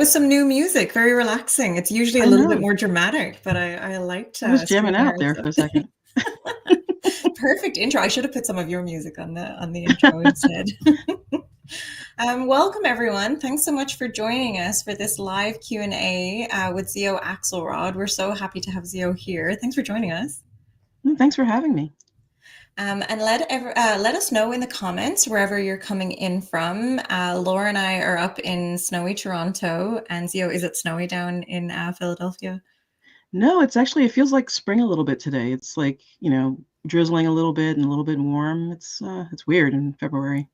was some new music, very relaxing. It's usually a I little bit know. more dramatic, but I liked I was Sweet jamming out there for a second. Perfect intro. I should have put some of your music on the intro instead. Welcome everyone. Thanks so much for joining us for this live Q&A with Xio Axelrod. We're so happy to have Xio here. Thanks for joining us. Thanks for having me. And let us know in the comments wherever you're coming in from. Laura and I are up in snowy Toronto, and Xio, is it snowy down in Philadelphia? No, it feels like spring a little bit today. It's like, drizzling a little bit and a little bit warm. It's weird in February.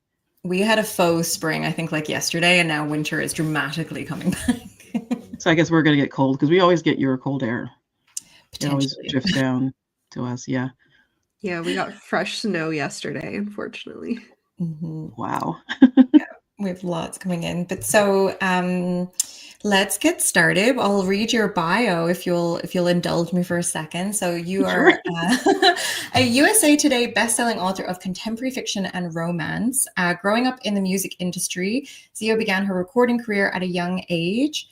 We had a faux spring, I think, like yesterday, and now winter is dramatically coming back. So I guess we're going to get cold because we always get your cold air. It always Potentially. drifts down to us. Yeah. Yeah, we got fresh snow yesterday, unfortunately. Wow. Yeah, we have lots coming in. But so let's get started. I'll read your bio if you'll indulge me for a second. So you are a USA Today bestselling author of contemporary fiction and romance. Growing up in the music industry, Xio began her recording career at a young age.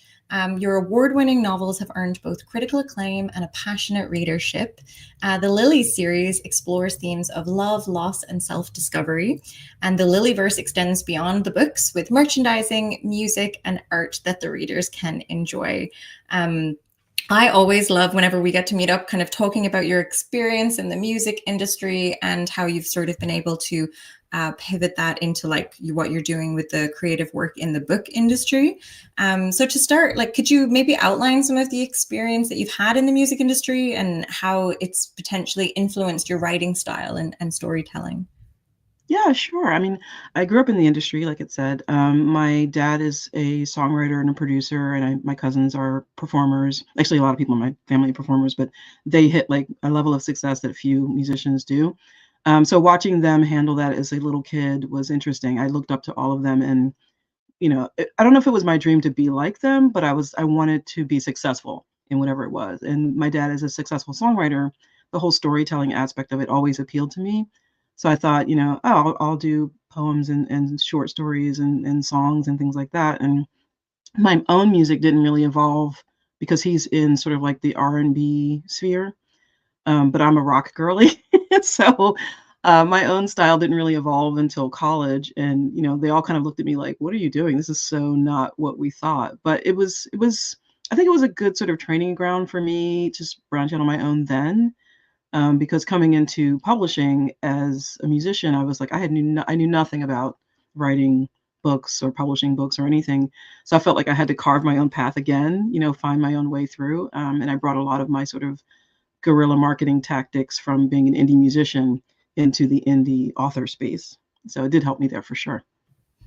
Your award-winning novels have earned both critical acclaim and a passionate readership. The Lily series explores themes of love, loss, and self-discovery. And the Lilyverse extends beyond the books with merchandising, music, and art that the readers can enjoy. I always love whenever we get to meet up, kind of talking about your experience in the music industry and how you've sort of been able to pivot that into like what you're doing with the creative work in the book industry. So to start, like, could you maybe outline some of the experience that you've had in the music industry and how it's potentially influenced your writing style and storytelling? Yeah, sure. I mean, I grew up in the industry, like it said. My dad is a songwriter and a producer, and my cousins are performers. Actually, a lot of people in my family are performers, but they hit like a level of success that few musicians do. So watching them handle that as a little kid was interesting. I looked up to all of them, and I don't know if it was my dream to be like them, but I wanted to be successful in whatever it was. And my dad is a successful songwriter. The whole storytelling aspect of it always appealed to me. So I thought, I'll do poems and short stories and songs and things like that. And my own music didn't really evolve because he's in sort of like the R&B sphere. But I'm a rock girly. So my own style didn't really evolve until college. And, they all kind of looked at me like, what are you doing? This is so not what we thought. But I think it was a good sort of training ground for me to branch out on my own then. Because coming into publishing as a musician, I was like, I knew nothing about writing books or publishing books or anything. So I felt like I had to carve my own path again, find my own way through. And I brought a lot of my sort of guerrilla marketing tactics from being an indie musician into the indie author space. So it did help me there for sure.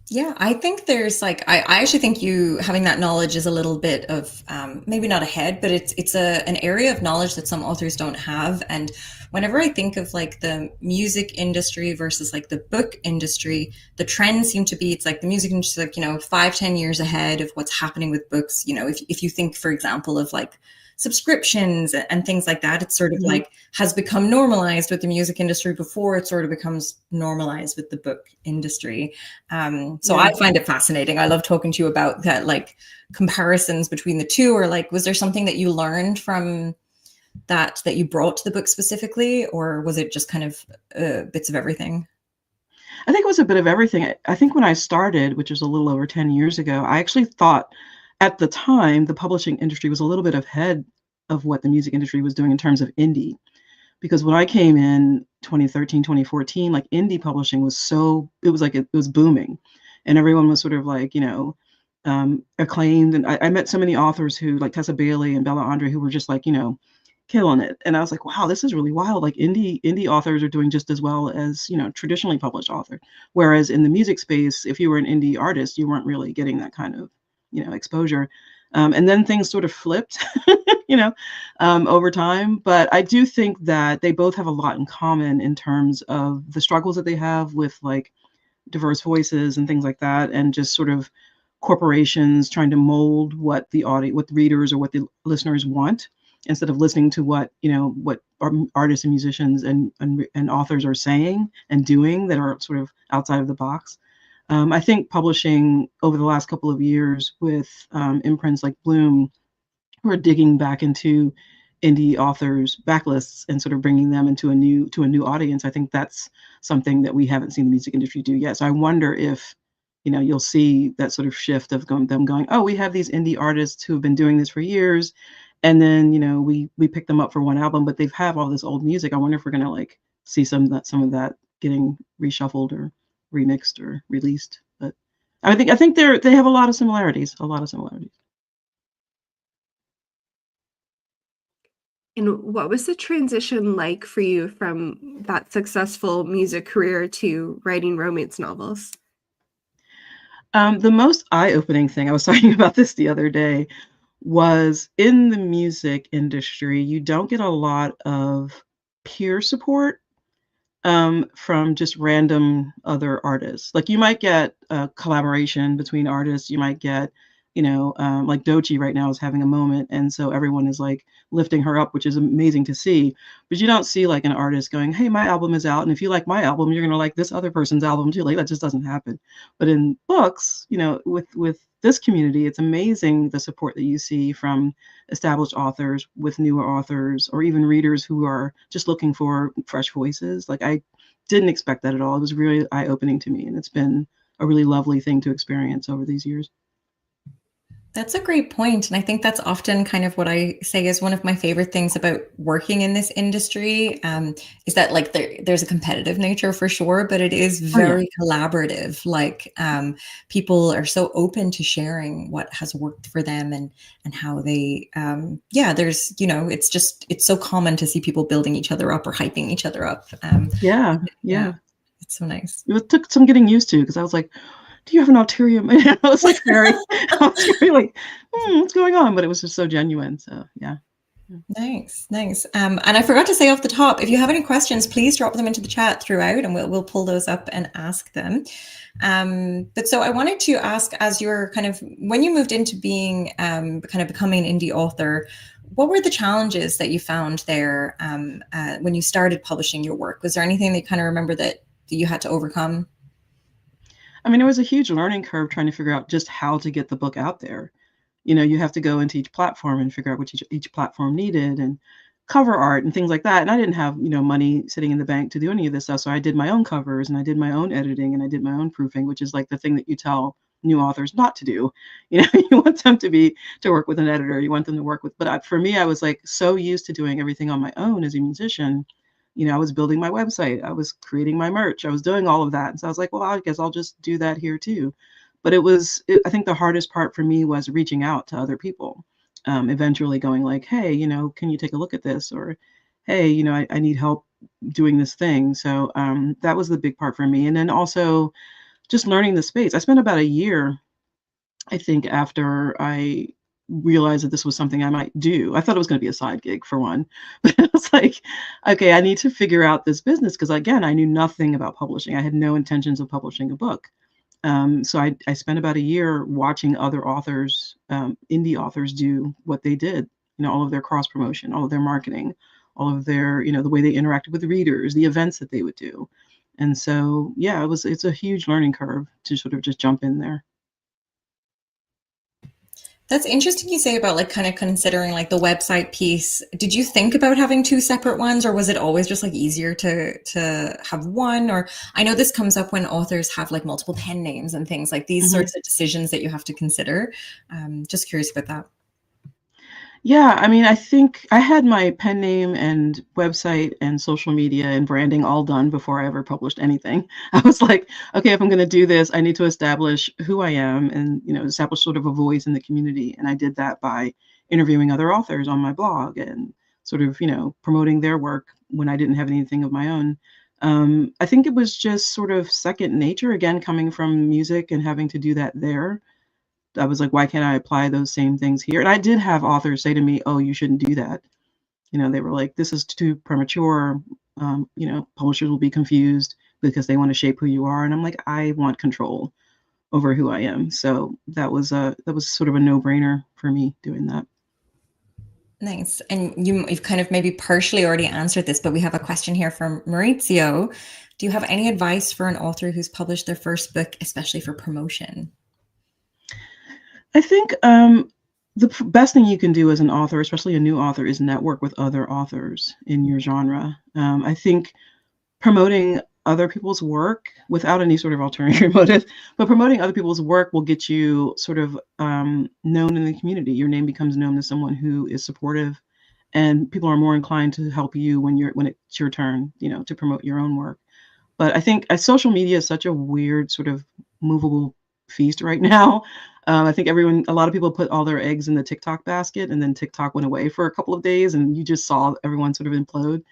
Yeah, I think there's like, I actually think you having that knowledge is a little bit of maybe not ahead, but it's an area of knowledge that some authors don't have. And whenever I think of like the music industry versus like the book industry, the trends seem to be, it's like the music industry, like, 5-10 years ahead of what's happening with books. If you think, for example, of like subscriptions and things like that, it's sort of like has become normalized with the music industry before it sort of becomes normalized with the book industry. So I find it fascinating. I love talking to you about that, like comparisons between the two, or like, was there something that you learned from that you brought to the book specifically, or was it just kind of bits of everything? I think it was a bit of everything. I think when I started, which was a little over 10 years ago, I actually thought at the time the publishing industry was a little bit ahead of what the music industry was doing in terms of indie. Because when I came in 2013, 2014, like indie publishing was it was booming. And everyone was sort of like, acclaimed. And I met so many authors who, like Tessa Bailey and Bella Andre, who were just like, killing it. And I was like, wow, this is really wild. Like indie authors are doing just as well as, traditionally published author. Whereas in the music space, if you were an indie artist, you weren't really getting that kind of, exposure. And then things sort of flipped, over time. But I do think that they both have a lot in common in terms of the struggles that they have with like diverse voices and things like that, and just sort of corporations trying to mold what the readers or what the listeners want, instead of listening to what artists and musicians and authors are saying and doing that are sort of outside of the box. I think publishing over the last couple of years with imprints like Bloom, who are digging back into indie authors' backlists and sort of bringing them into a new audience. I think that's something that we haven't seen the music industry do yet. So I wonder if, you'll see that sort of shift of them going, oh, we have these indie artists who have been doing this for years, and then we pick them up for one album, but they've have all this old music. I wonder if we're gonna like see some of that getting reshuffled or remixed or released. But I think they have a lot of similarities. A lot of similarities. And what was the transition like for you from that successful music career to writing romance novels? The most eye-opening thing, I was talking about this the other day, was in the music industry, you don't get a lot of peer support from just random other artists. Like you might get a collaboration between artists. You might get, like Doechii right now is having a moment, and so everyone is like lifting her up, which is amazing to see. But you don't see like an artist going, "Hey, my album is out, and if you like my album, you're gonna like this other person's album too." Like that just doesn't happen. But in books, with this community, it's amazing the support that you see from established authors with newer authors or even readers who are just looking for fresh voices. Like I didn't expect that at all. It was really eye-opening to me, and it's been a really lovely thing to experience over these years. That's a great point. And I think that's often kind of what I say is one of my favorite things about working in this industry, is that like there's a competitive nature for sure, but it is very collaborative. Like people are so open to sharing what has worked for them and how they, there's, it's so common to see people building each other up or hyping each other up. Yeah. It's so nice. It took some getting used to because I was like, do you have an ulterior? I was like I was very like, what's going on? But it was just so genuine. So yeah. Nice. And I forgot to say off the top, if you have any questions, please drop them into the chat throughout, and we'll pull those up and ask them. But so I wanted to ask, as you're when you moved into being kind of becoming an indie author, what were the challenges that you found there when you started publishing your work? Was there anything that you kind of remember that you had to overcome? I mean, it was a huge learning curve trying to figure out just how to get the book out there. You have to go into each platform and figure out what each platform needed and cover art and things like that. And I didn't have, money sitting in the bank to do any of this stuff. So I did my own covers and I did my own editing and I did my own proofing, which is like the thing that you tell new authors not to do. You want them to work with an editor. You want them to work with, but for me, I was like so used to doing everything on my own as a musician. I was building my website, I was creating my merch, I was doing all of that. And so I was like, well, I guess I'll just do that here too. But I think the hardest part for me was reaching out to other people, eventually going like, hey, can you take a look at this? Or, hey, I need help doing this thing. So that was the big part for me. And then also just learning the space. I spent about a year, I think, after I realized that this was something I might do. I thought it was going to be a side gig for one, but it was like, okay, I need to figure out this business because again, I knew nothing about publishing. I had no intentions of publishing a book. So I spent about a year watching other authors, indie authors, do what they did. All of their cross promotion, all of their marketing, all of their, the way they interacted with readers, the events that they would do. And so, yeah, it's a huge learning curve to sort of just jump in there. That's interesting you say about like kind of considering like the website piece. Did you think about having two separate ones, or was it always just like easier to have one? Or I know this comes up when authors have like multiple pen names and things like these sorts of decisions that you have to consider. Just curious about that. Yeah, I mean, I think I had my pen name and website and social media and branding all done before I ever published anything. I was like, okay, if I'm going to do this, I need to establish who I am and, establish sort of a voice in the community. And I did that by interviewing other authors on my blog and sort of, promoting their work when I didn't have anything of my own. I think it was just sort of second nature, again, coming from music and having to do that there. I was like, why can't I apply those same things here? And I did have authors say to me, oh, you shouldn't do that. They were like, this is too premature. Publishers will be confused because they want to shape who you are. And I'm like, I want control over who I am. So that was sort of a no-brainer for me doing that. Nice. And you've kind of maybe partially already answered this, but we have a question here from Maurizio. Do you have any advice for an author who's published their first book, especially for promotion? I think the best thing you can do as an author, especially a new author, is network with other authors in your genre. I think promoting other people's work without any sort of ulterior motive, but promoting other people's work will get you sort of known in the community. Your name becomes known as someone who is supportive, and people are more inclined to help you when it's your turn, to promote your own work. But I think social media is such a weird sort of movable feast right now. I think a lot of people put all their eggs in the TikTok basket, and then TikTok went away for a couple of days, and you just saw everyone sort of implode.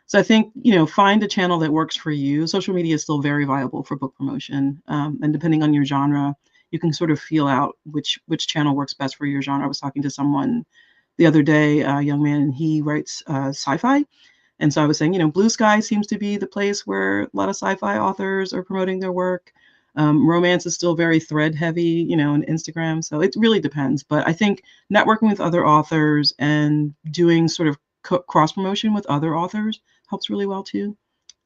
So I think, find a channel that works for you. Social media is still very viable for book promotion. And depending on your genre, you can sort of feel out which channel works best for your genre. I was talking to someone the other day, a young man, and he writes sci-fi. And so I was saying, Blue Sky seems to be the place where a lot of sci-fi authors are promoting their work. Romance is still very thread heavy, on Instagram. So it really depends. But I think networking with other authors and doing sort of cross promotion with other authors helps really well too.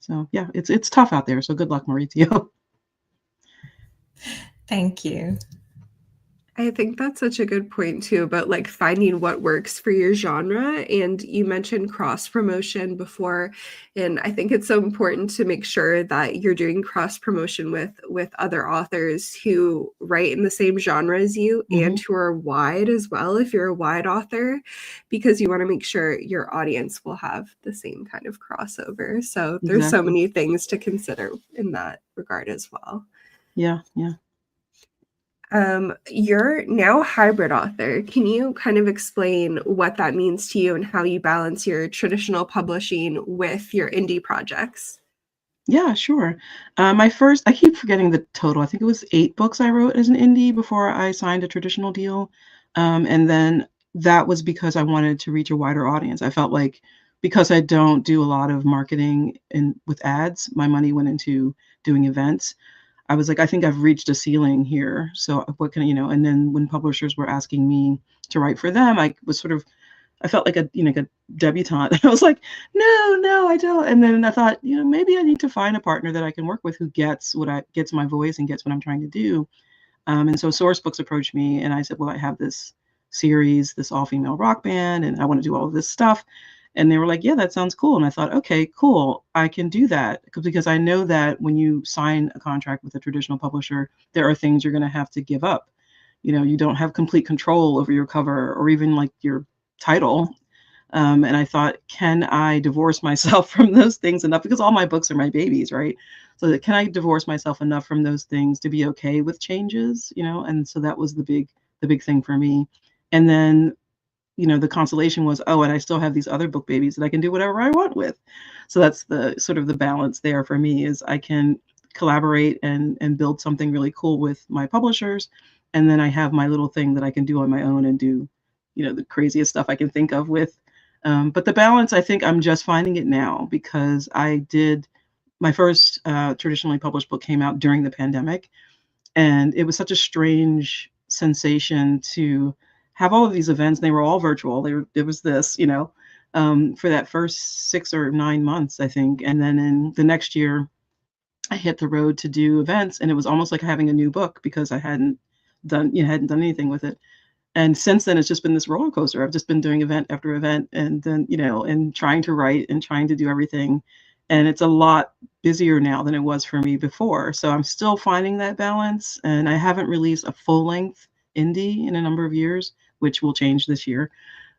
So yeah, it's tough out there. So good luck, Maurizio. Thank you. I think that's such a good point too, about like finding what works for your genre. And you mentioned cross promotion before, and I think it's so important to make sure that you're doing cross promotion with other authors who write in the same genre as you and who are wide as well, if you're a wide author, because you want to make sure your audience will have the same kind of crossover. So there's so many things to consider in that regard as well. Yeah. You're now a hybrid author. Can you kind of explain what that means to you and how you balance your traditional publishing with your indie projects? Yeah, sure. I keep forgetting the total. I think it was 8 books I wrote as an indie before I signed a traditional deal. And then that was because I wanted to reach a wider audience. I felt like because I don't do a lot of marketing with ads, my money went into doing events. I was like, I think I've reached a ceiling here. So what can, and then when publishers were asking me to write for them, I felt like a debutante. I was like, no, I don't. And then I thought, maybe I need to find a partner that I can work with who gets my voice and gets what I'm trying to do. And so Source Books approached me and I said, well, I have this series, this all-female rock band, and I want to do all of this stuff. And they were like, yeah, that sounds cool. And I thought, okay, cool. I can do that because I know that when you sign a contract with a traditional publisher, there are things you're going to have to give up. You don't have complete control over your cover or even like your title. And I thought, can I divorce myself from those things enough? Because all my books are my babies, right? So can I divorce myself enough from those things to be okay with changes? And so that was the big thing for me. And then the consolation was, and I still have these other book babies that I can do whatever I want with. So that's the sort of the balance there for me, is I can collaborate and build something really cool with my publishers. And then I have my little thing that I can do on my own and do, the craziest stuff I can think of with. But the balance, I think I'm just finding it now, because my first traditionally published book came out during the pandemic. And it was such a strange sensation to have all of these events. They were all virtual. It was this, for that first 6 or 9 months, I think. And then in the next year, I hit the road to do events, and it was almost like having a new book because I hadn't done anything with it. And since then, it's just been this roller coaster. I've just been doing event after event, and then, and trying to write and trying to do everything. And it's a lot busier now than it was for me before. So I'm still finding that balance, and I haven't released a full-length indie in a number of years, which will change this year.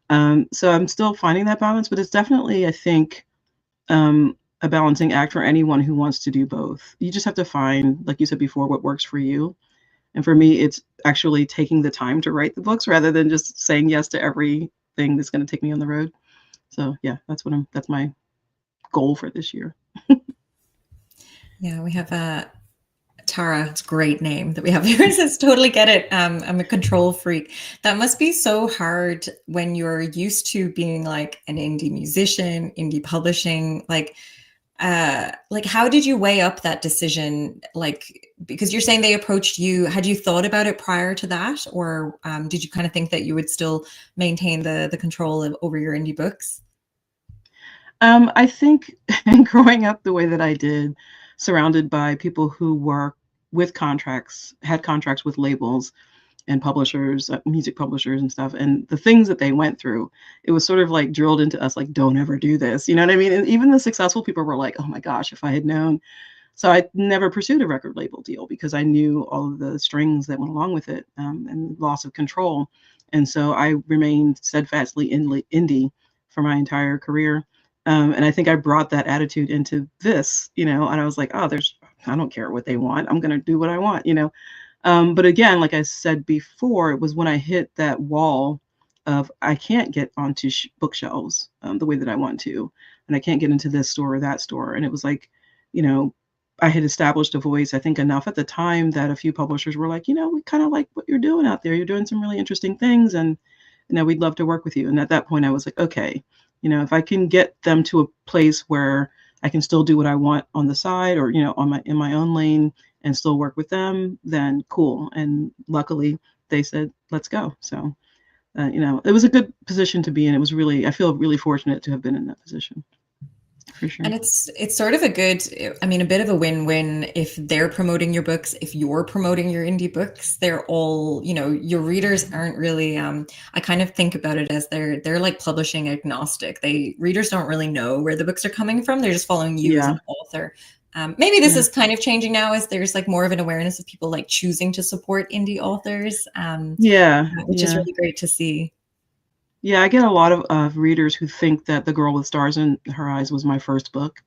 So I'm still finding that balance, but it's definitely, I think, a balancing act for anyone who wants to do both. You just have to find, like you said before, what works for you. And for me, it's actually taking the time to write the books rather than just saying yes to everything that's going to take me on the road. So yeah, that's my goal for this year. Yeah, we have Tara, it's a great name that we have here. Says, totally get it. I'm a control freak. That must be so hard when you're used to being like an indie musician, indie publishing. Like, like, how did you weigh up that decision? Like, because you're saying they approached you, had you thought about it prior to that, or did you kind of think that you would still maintain the control over your indie books? I think growing up the way that I did, surrounded by people who were with contracts, had contracts with labels and publishers, music publishers and stuff, and the things that they went through, it was sort of like drilled into us, like, don't ever do this. You know what I mean? And even the successful people were like, oh my gosh, if I had known. So I never pursued a record label deal because I knew all of the strings that went along with it, and loss of control. And so I remained steadfastly indie for my entire career. And I think I brought that attitude into this, and I was like, oh, I don't care what they want. I'm going to do what I want. But again, like I said before, it was when I hit that wall of I can't get onto bookshelves the way that I want to, and I can't get into this store or that store. And it was like, you know, I had established a voice, I think, enough at the time that a few publishers were like, we kind of like what you're doing out there. You're doing some really interesting things, and we'd love to work with you. And at that point, I was like, okay, if I can get them to a place where I can still do what I want on the side, or in my own lane, and still work with them, then cool. And luckily, they said, let's go. So, it was a good position to be in. I feel really fortunate to have been in that position. For sure. And it's sort of a bit of a win-win if they're promoting your books, if you're promoting your indie books. They're all, your readers aren't really, I kind of think about it as they're like publishing agnostic. Readers don't really know where the books are coming from. They're just following you as an author. Maybe this is kind of changing now as there's like more of an awareness of people like choosing to support indie authors. Which is really great to see. Yeah, I get a lot of readers who think that The Girl with Stars in Her Eyes was my first book.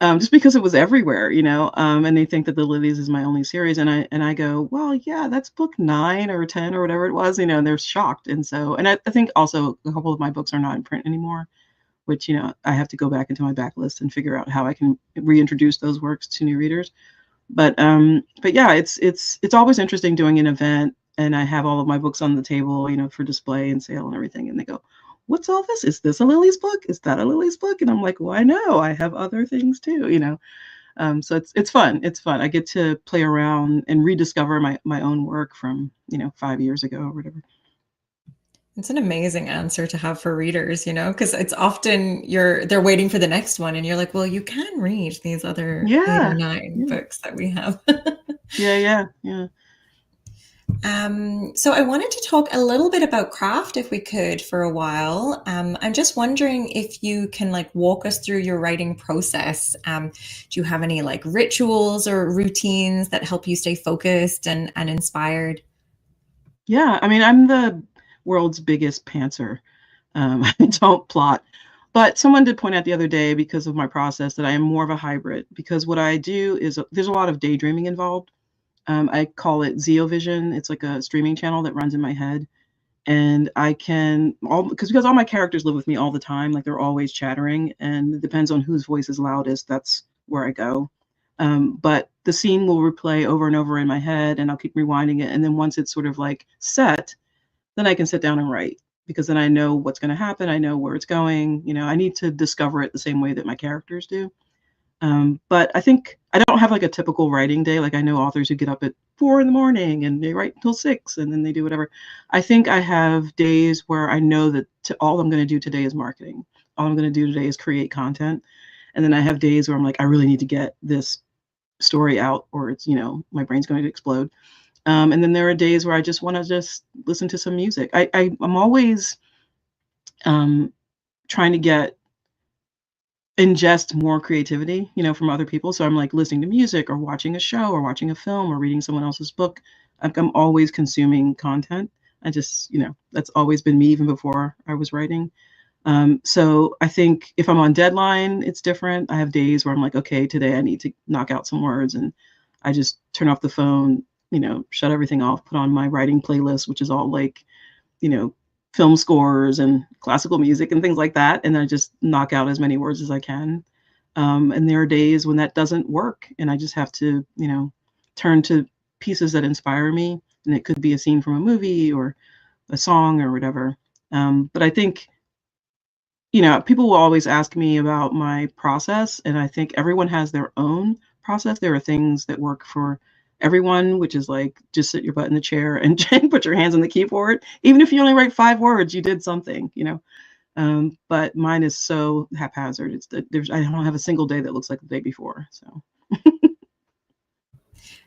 Just because it was everywhere, and they think that The Lilies is my only series. And I go, well, yeah, that's book 9 or 10 or whatever it was, and they're shocked. And so, and I think also a couple of my books are not in print anymore, which, I have to go back into my backlist and figure out how I can reintroduce those works to new readers. But yeah, it's always interesting doing an event. And I have all of my books on the table, for display and sale and everything. And they go, what's all this? Is this a Lily's book? Is that a Lily's book? And I'm like, well, I know I have other things too, So it's fun. It's fun. I get to play around and rediscover my own work from, 5 years ago or whatever. It's an amazing answer to have for readers, because it's often they're waiting for the next one, and you're like, well, you can read these other 8 or 9 books that we have. Yeah. So I wanted to talk a little bit about craft, if we could, for a while. I'm just wondering if you can like walk us through your writing process. Do you have any like rituals or routines that help you stay focused and inspired? Yeah, I mean, I'm the world's biggest pantser. I don't plot. But someone did point out the other day, because of my process, that I am more of a hybrid, because what I do is there's a lot of daydreaming involved. I call it Xio Vision. It's like a streaming channel that runs in my head. And I can, because all my characters live with me all the time, like they're always chattering, and it depends on whose voice is loudest. That's where I go. But the scene will replay over and over in my head, and I'll keep rewinding it. And then once it's sort of like set, then I can sit down and write, because then I know what's going to happen. I know where it's going. I need to discover it the same way that my characters do. But I think I don't have like a typical writing day. Like I know authors who get up at 4 a.m. and they write until 6 and then they do whatever. I think I have days where I know that all I'm going to do today is marketing. All I'm going to do today is create content. And then I have days where I'm like, I really need to get this story out, or it's, my brain's going to explode. And then there are days where I just want to just listen to some music. I'm always trying to ingest more creativity, from other people. So I'm like listening to music or watching a show or watching a film or reading someone else's book. I'm always consuming content. I just, that's always been me even before I was writing. So I think if I'm on deadline, it's different. I have days where I'm like, okay, today I need to knock out some words, and I just turn off the phone, shut everything off, put on my writing playlist, which is all like, film scores and classical music and things like that. And I just knock out as many words as I can. And there are days when that doesn't work, and I just have to, turn to pieces that inspire me. And it could be a scene from a movie or a song or whatever. But I think people will always ask me about my process, and I think everyone has their own process. There are things that work for everyone, which is like just sit your butt in the chair and put your hands on the keyboard. Even if you only write 5 words, you did something, But mine is so haphazard. I don't have a single day that looks like the day before. So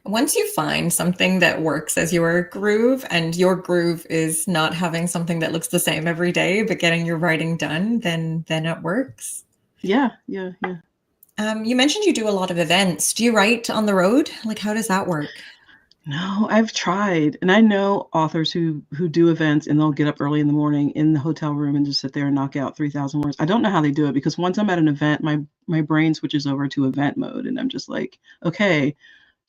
Once you find something that works as your groove, and your groove is not having something that looks the same every day, but getting your writing done, then it works. yeah. You mentioned you do a lot of events. Do you write on the road? Like, how does that work? No, I've tried, and I know authors who do events, and they'll get up early in the morning in the hotel room and just sit there and knock out 3,000 words. I don't know how they do it, because once I'm at an event, my brain switches over to event mode, and I'm just like, okay,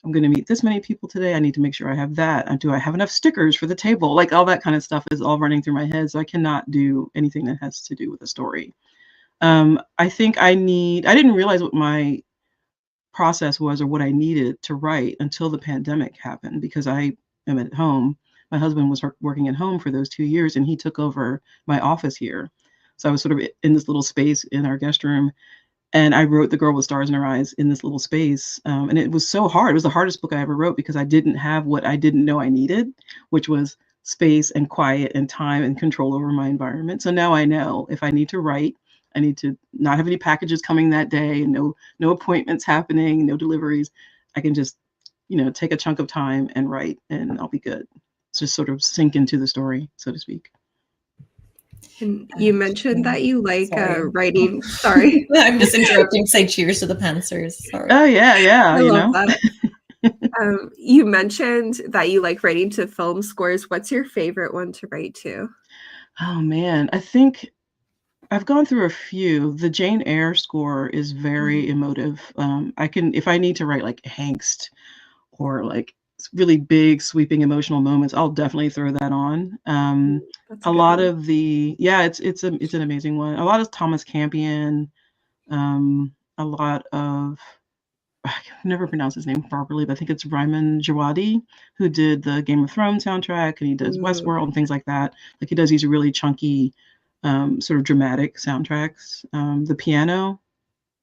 I'm going to meet this many people today. I need to make sure I have that. Do I have enough stickers for the table? Like, all that kind of stuff is all running through my head, so I cannot do anything that has to do with a story. I think I didn't realize what my process was or what I needed to write until the pandemic happened, because I am at home. My husband was working at home for those 2 years, and he took over my office here. So I was sort of in this little space in our guest room, and I wrote The Girl with Stars in Her Eyes in this little space. And it was so hard. It was the hardest book I ever wrote, because I didn't have what I didn't know I needed, which was space and quiet and time and control over my environment. So now I know if I need to write, I need to not have any packages coming that day, and no appointments happening, no deliveries. I can just, take a chunk of time and write, and I'll be good. Just sort of sink into the story, so to speak. And you mentioned that you like Sorry. writing. Sorry. I'm just interrupting to say cheers to the Pantsers. Sorry. Oh, yeah. I love that. You mentioned that you like writing to film scores. What's your favorite one to write to? Oh, man. I think I've gone through a few. The Jane Eyre score is very emotive. If I need to write like angst or like really big, sweeping emotional moments, I'll definitely throw that on. That's A lot of it's an amazing one. A lot of Thomas Campion, a lot of, I can never pronounce his name properly, but I think it's Ryman Djawadi, who did the Game of Thrones soundtrack, and he does Westworld and things like that. Like, he does these really chunky, sort of dramatic soundtracks.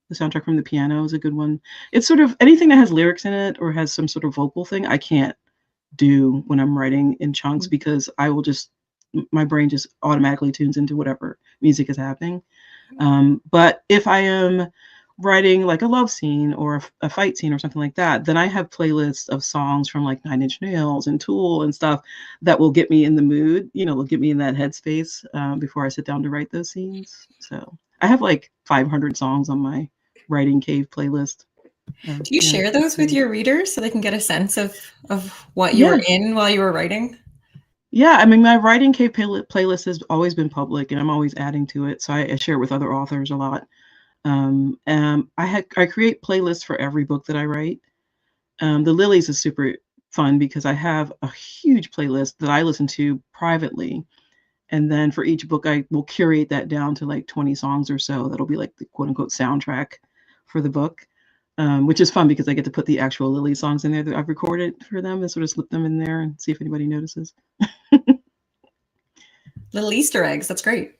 The soundtrack from The Piano is a good one. It's sort of anything that has lyrics in it or has some sort of vocal thing, I can't do when I'm writing in chunks, because my brain just automatically tunes into whatever music is happening. But if I am writing like a love scene or a fight scene or something like that, then I have playlists of songs from like Nine Inch Nails and Tool and stuff that will get me in the mood, will get me in that headspace before I sit down to write those scenes. So I have like 500 songs on my Writing Cave playlist. Do you share those with your readers so they can get a sense of what you were in while you were writing? Yeah, I mean, my Writing Cave playlist has always been public, and I'm always adding to it. So I share it with other authors a lot. I create playlists for every book that I write. The Lilies is super fun because I have a huge playlist that I listen to privately. And then for each book, I will curate that down to like 20 songs or so. That'll be like the quote unquote soundtrack for the book, which is fun because I get to put the actual Lily songs in there that I've recorded for them and sort of slip them in there and see if anybody notices. Little Easter eggs. That's great.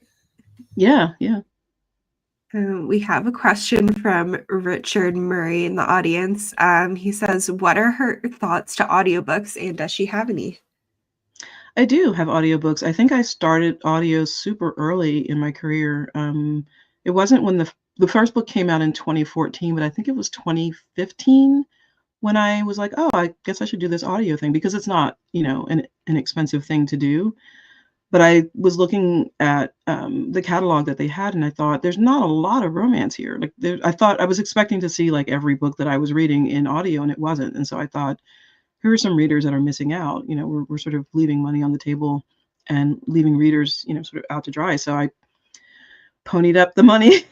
Yeah. We have a question from Richard Murray in the audience. He says, what are her thoughts to audiobooks, and does she have any? I do have audiobooks. I think I started audio super early in my career. It wasn't when the first book came out in 2014, but I think it was 2015 when I was like, oh, I guess I should do this audio thing, because it's not, an expensive thing to do. But I was looking at the catalog that they had, and I thought, there's not a lot of romance here. Like, I thought I was expecting to see like every book that I was reading in audio, and it wasn't. And so I thought, here are some readers that are missing out. We're sort of leaving money on the table and leaving readers, sort of out to dry. So I ponied up the money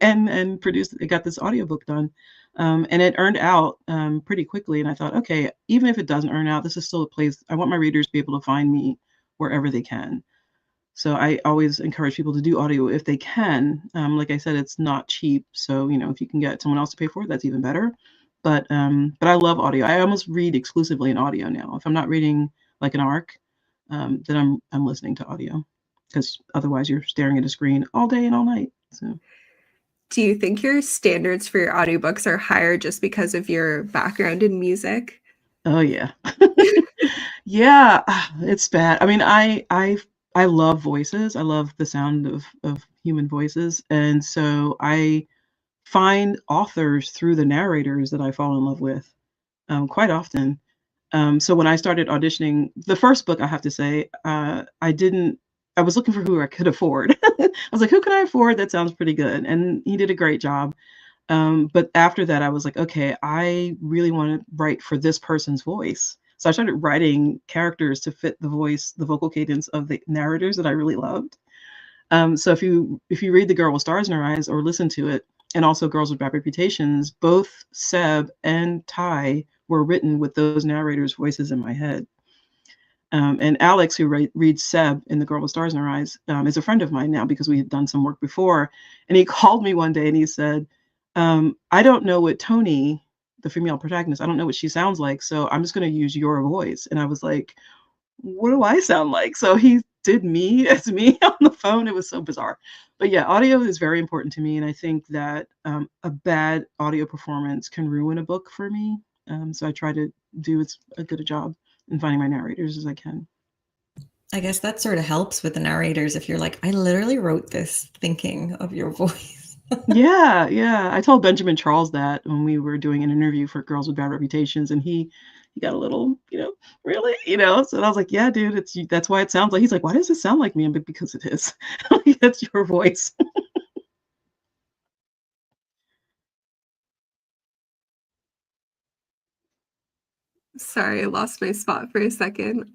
and got this audiobook done. And it earned out pretty quickly. And I thought, okay, even if it doesn't earn out, this is still a place I want my readers to be able to find me wherever they can. So I always encourage people to do audio if they can. Like I said, it's not cheap. So, if you can get someone else to pay for it, that's even better. But I love audio. I almost read exclusively in audio now. If I'm not reading like an ARC, then I'm listening to audio. because otherwise you're staring at a screen all day and all night. So. Do you think your standards for your audiobooks are higher just because of your background in music? Oh yeah. Yeah, it's bad. I mean, I love voices. I love the sound of human voices, and so I find authors through the narrators that I fall in love with, quite often. So when I started auditioning, the first book, I have to say, I was looking for who I could afford. I was like, who can I afford that sounds pretty good? And he did a great job. But after that, I was like, okay, I really want to write for this person's voice. So I started writing characters to fit the voice, the vocal cadence of the narrators that I really loved. So if you read The Girl with Stars in Her Eyes or listen to it, and also Girls with Bad Reputations, both Seb and Ty were written with those narrators' voices in my head. And Alex, who reads Seb in The Girl with Stars in Her Eyes, is a friend of mine now because we had done some work before. And he called me one day and he said, I don't know what Tony, the female protagonist, I don't know what she sounds like, so I'm just going to use your voice. And I was like, what do I sound like? So he did me as me on the phone. It was so bizarre. But yeah, audio is very important to me. And I think that a bad audio performance can ruin a book for me. So I try to do as good a job in finding my narrators as I can. I guess that sort of helps with the narrators if you're like, I literally wrote this thinking of your voice. Yeah. I told Benjamin Charles that when we were doing an interview for Girls with Bad Reputations, and he got a little, really, So I was like, yeah, dude, that's why it sounds like. He's like, why does it sound like me? I'm like, because it is. That's your voice. Sorry, I lost my spot for a second.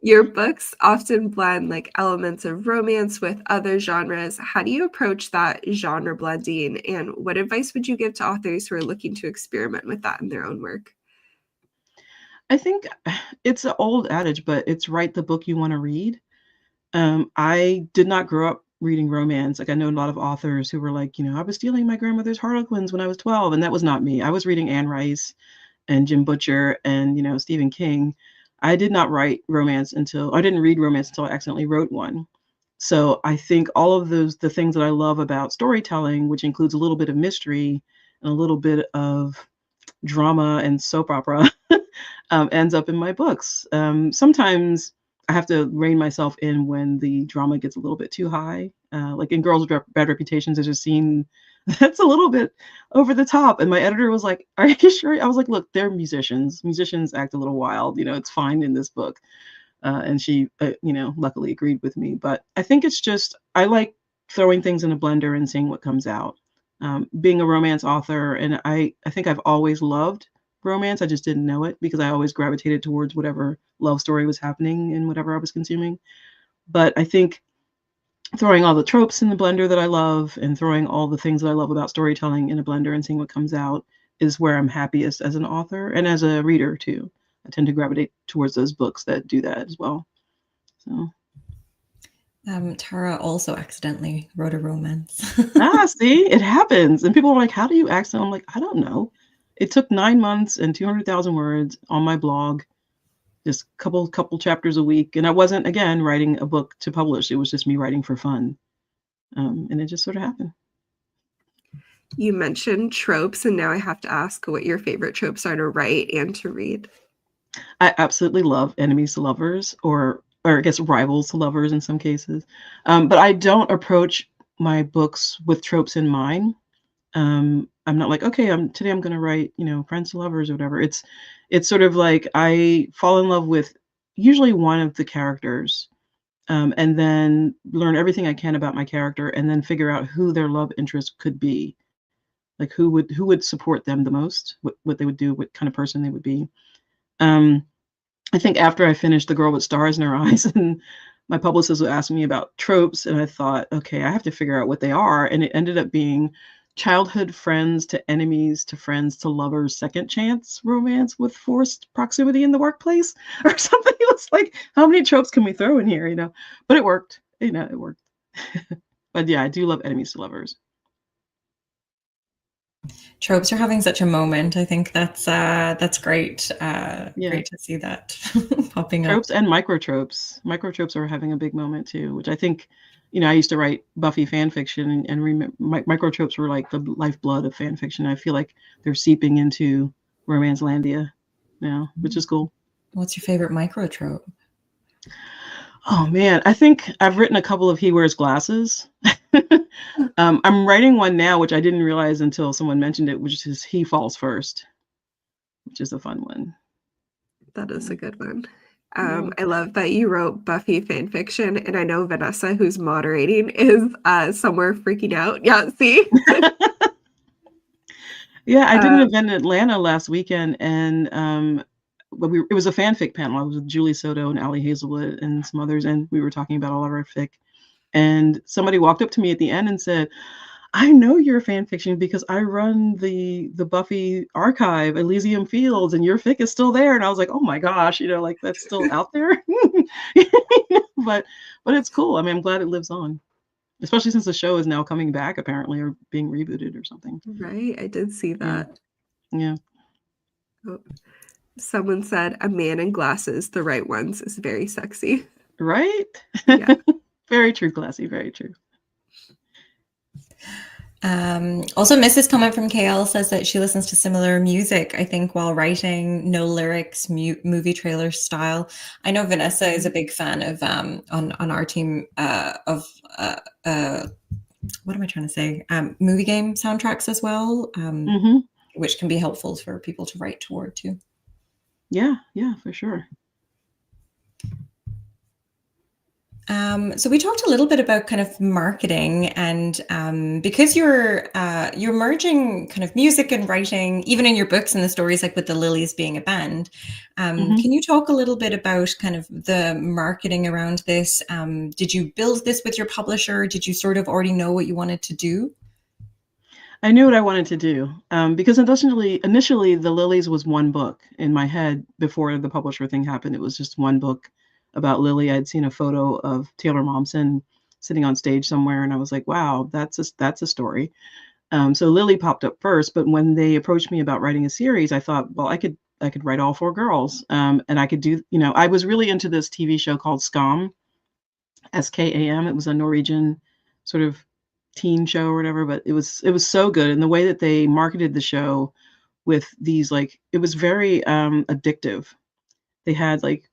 Your books often blend like elements of romance with other genres. How do you approach that genre blending? And what advice would you give to authors who are looking to experiment with that in their own work? I think it's an old adage, but it's write the book you want to read. I did not grow up reading romance. Like I know a lot of authors who were like, I was stealing my grandmother's Harlequins when I was 12, and that was not me. I was reading Anne Rice and Jim Butcher and Stephen King. I didn't read romance until I accidentally wrote one. So I think all of the things that I love about storytelling, which includes a little bit of mystery and a little bit of drama and soap opera, ends up in my books. Sometimes I have to rein myself in when the drama gets a little bit too high. Like in Girls with Bad Reputations, there's a scene that's a little bit over the top. And my editor was like, are you sure? I was like, look, they're musicians. Musicians act a little wild. It's fine in this book. And she, luckily agreed with me. But I think it's just, I like throwing things in a blender and seeing what comes out. Being a romance author, and I think I've always loved romance. I just didn't know it because I always gravitated towards whatever love story was happening in whatever I was consuming. But I think throwing all the tropes in the blender that I love and throwing all the things that I love about storytelling in a blender and seeing what comes out is where I'm happiest as an author and as a reader too. I tend to gravitate towards those books that do that as well. So. Tara also accidentally wrote a romance. See, it happens. And people are like, how do you accidentally? I'm like, I don't know. It took 9 months and 200,000 words on my blog, just couple chapters a week. And I wasn't, again, writing a book to publish. It was just me writing for fun. And it just sort of happened. You mentioned tropes, and now I have to ask what your favorite tropes are to write and to read. I absolutely love enemies to lovers, or I guess rivals to lovers in some cases. But I don't approach my books with tropes in mind. I'm not like, okay, today I'm going to write, friends to lovers or whatever. It's sort of like I fall in love with usually one of the characters, and then learn everything I can about my character, and then figure out who their love interest could be, like who would support them the most, what they would do, what kind of person they would be. I think after I finished The Girl with Stars in Her Eyes, and my publicist was asking me about tropes, and I thought, okay, I have to figure out what they are, and it ended up being childhood friends to enemies to friends to lovers, second chance romance with forced proximity in the workplace or something. It was like, how many tropes can we throw in here, But it worked, it worked. But yeah, I do love enemies to lovers. Tropes are having such a moment. I think that's great. Great to see that popping up. Tropes and microtropes. Microtropes are having a big moment too, which I think, I used to write Buffy fan fiction, and microtropes were like the lifeblood of fan fiction. I feel like they're seeping into Romancelandia now, which is cool. What's your favorite microtrope? Oh man, I think I've written a couple of He Wears Glasses. I'm writing one now, which I didn't realize until someone mentioned it, which is He Falls First, which is a fun one. That is a good one. I love that you wrote Buffy fan fiction, and I know Vanessa, who's moderating, is somewhere freaking out. Yeah, see? Yeah, I did an event in Atlanta last weekend, and it was a fanfic panel. I was with Julie Soto and Allie Hazelwood and some others, and we were talking about all of our fic. And somebody walked up to me at the end and said, I know you're fan fiction because I run the Buffy archive, Elysium Fields, and your fic is still there. And I was like, oh my gosh, like that's still out there. but it's cool. I mean, I'm glad it lives on, especially since the show is now coming back apparently, or being rebooted or something. Right, I did see that. Yeah. Oh. Someone said a man in glasses, the right ones, is very sexy. Right? Yeah. Very true, Classy. Very true. Also, Mrs. comment from KL says that she listens to similar music, I think, while writing, no lyrics, movie trailer style. I know Vanessa is a big fan of, on our team, of, what am I trying to say? Movie game soundtracks as well, which can be helpful for people to write toward too. Yeah, for sure. So we talked a little bit about kind of marketing, and because you're merging kind of music and writing, even in your books and the stories, like with the Lilies being a band. Can you talk a little bit about kind of the marketing around this? Did you build this with your publisher? Did you sort of already know what you wanted to do? I knew what I wanted to do, because initially the Lilies was one book in my head before the publisher thing happened. It was just one book about Lily. I'd seen a photo of Taylor Momsen sitting on stage somewhere, and I was like, wow, that's a story. So Lily popped up first, but when they approached me about writing a series, I thought, well, I could write all four girls, and I could do, I was really into this TV show called Skam, SKAM. It was a Norwegian sort of teen show or whatever, but it was so good. And the way that they marketed the show with these, like, it was very addictive. They had like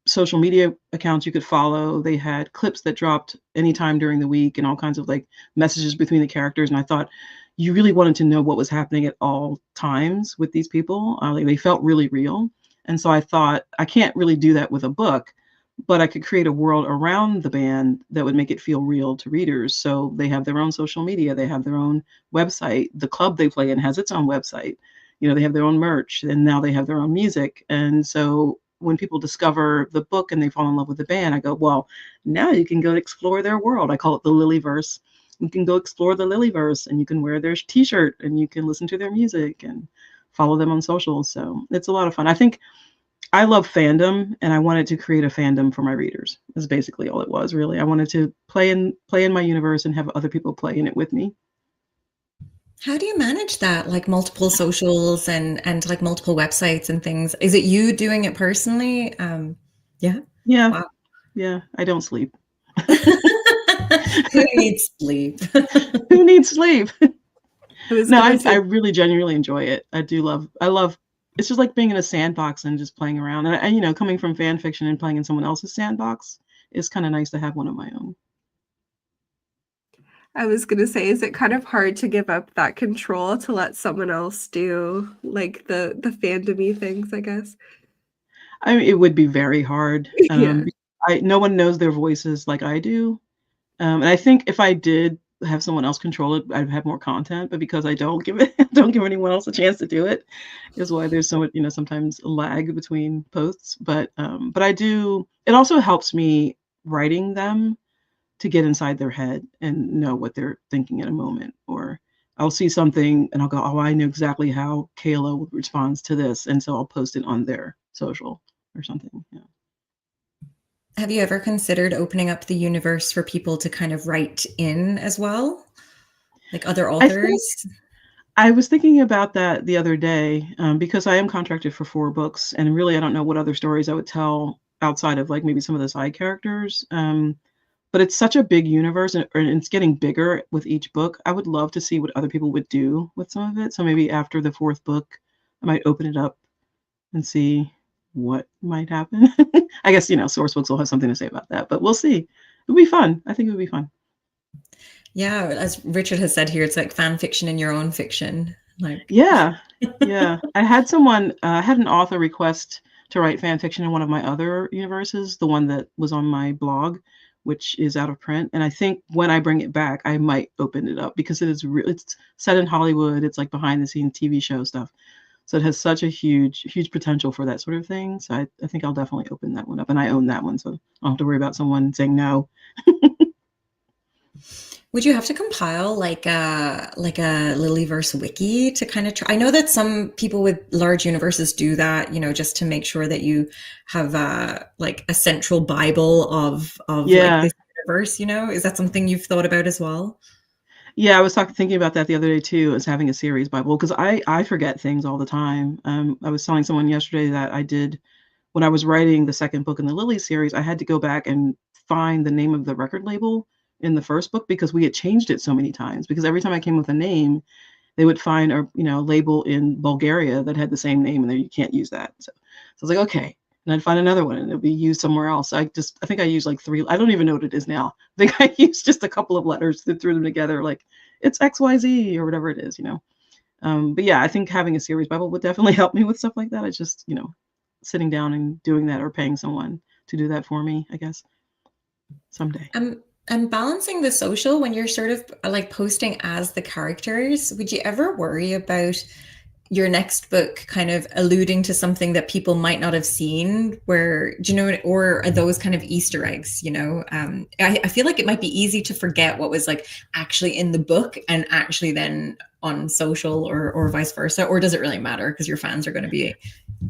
social media accounts you could follow. They had clips that dropped anytime during the week and all kinds of like messages between the characters. And I thought you really wanted to know what was happening at all times with these people. Like, they felt really real. And so I thought, I can't really do that with a book, but I could create a world around the band that would make it feel real to readers. So they have their own social media, they have their own website. The club they play in has its own website. They have their own merch, and now they have their own music. And so when people discover the book and they fall in love with the band, I go, well, now you can go explore their world. I call it the Lilyverse. You can go explore the Lilyverse, and you can wear their t-shirt, and you can listen to their music and follow them on socials. So it's a lot of fun. I think I love fandom, and I wanted to create a fandom for my readers. Is basically all it was, really. I wanted to play in my universe and have other people play in it with me. How do you manage that, like multiple socials and like multiple websites and things? Is it you doing it personally? Yeah. Wow. Yeah. I don't sleep. Who needs sleep? Who needs sleep? No, I really genuinely enjoy it. I love. It's just like being in a sandbox and just playing around. And coming from fan fiction and playing in someone else's sandbox, it's kind of nice to have one of my own. I was going to say, is it kind of hard to give up that control to let someone else do like the fandom-y things, I guess? I mean, it would be very hard. Yeah. No one knows their voices like I do. And I think if I did have someone else control it, I'd have more content. But because I don't give anyone else a chance to do it, is why there's so much, sometimes a lag between posts. But I do. It also helps me writing them to get inside their head and know what they're thinking in a moment. Or I'll see something and I'll go, oh, I know exactly how Kayla responds to this, and so I'll post it on their social or something. Yeah. Have you ever considered opening up the universe for people to kind of write in as well? Like other authors? I was thinking about that the other day, because I am contracted for 4 books, and really I don't know what other stories I would tell outside of, like, maybe some of the side characters, but it's such a big universe, and it's getting bigger with each book. I would love to see what other people would do with some of it, so maybe after the 4th book, I might open it up and see what might happen. I guess, source books will have something to say about that, but we'll see. It'll be fun. I think it would be fun. Yeah, as Richard has said here, it's like fan fiction in your own fiction. Like, Yeah. Yeah. I had an author request to write fan fiction in one of my other universes, the one that was on my blog, which is out of print. And I think when I bring it back, I might open it up because it's set in Hollywood. It's like behind the scenes TV show stuff. So it has such a huge potential for that sort of thing. So I think I'll definitely open that one up. And I own that one, so I don't have to worry about someone saying no. would you have to compile like a Lilyverse wiki to kind of try? I know that some people with large universes do that, just to make sure that you have like a central Bible of like Yeah. this universe. Is that something you've thought about as well? Yeah, I was thinking about that the other day too, as having a series Bible, because I forget things all the time. I was telling someone yesterday that I did when I was writing the second book in the Lily series. I had to go back and find the name of the record label in the first book because we had changed it so many times. Because every time I came with a name, they would find a label in Bulgaria that had the same name, and there you can't use that. So I was like, okay. And I'd find another one and it'd be used somewhere else. I think I used like 3. I don't even know what it is now. I think I used just a couple of letters that threw them together, like it's XYZ or whatever it is. But yeah, I think having a series Bible would definitely help me with stuff like that. It's just, sitting down and doing that or paying someone to do that for me, I guess, someday. And balancing the social when you're sort of like posting as the characters, would you ever worry about your next book kind of alluding to something that people might not have seen, where, do you know, or are those kind of Easter eggs, I feel like it might be easy to forget what was like actually in the book and actually then on social or vice versa, or does it really matter because your fans are going to be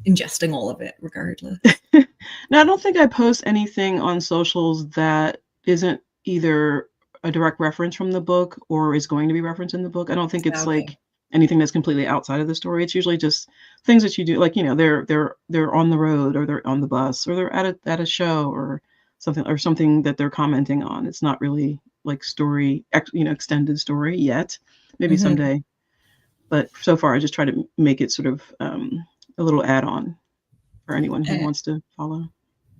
ingesting all of it regardless? No, I don't think I post anything on socials that isn't either a direct reference from the book or is going to be referenced in the book. I don't think it's Okay. like anything that's completely outside of the story. It's usually just things that you do, like, they're on the road or they're on the bus or they're at a show or something that they're commenting on. It's not really like story, extended story yet. Maybe Mm-hmm. someday. But so far I just try to make it sort of a little add-on for anyone who wants to follow.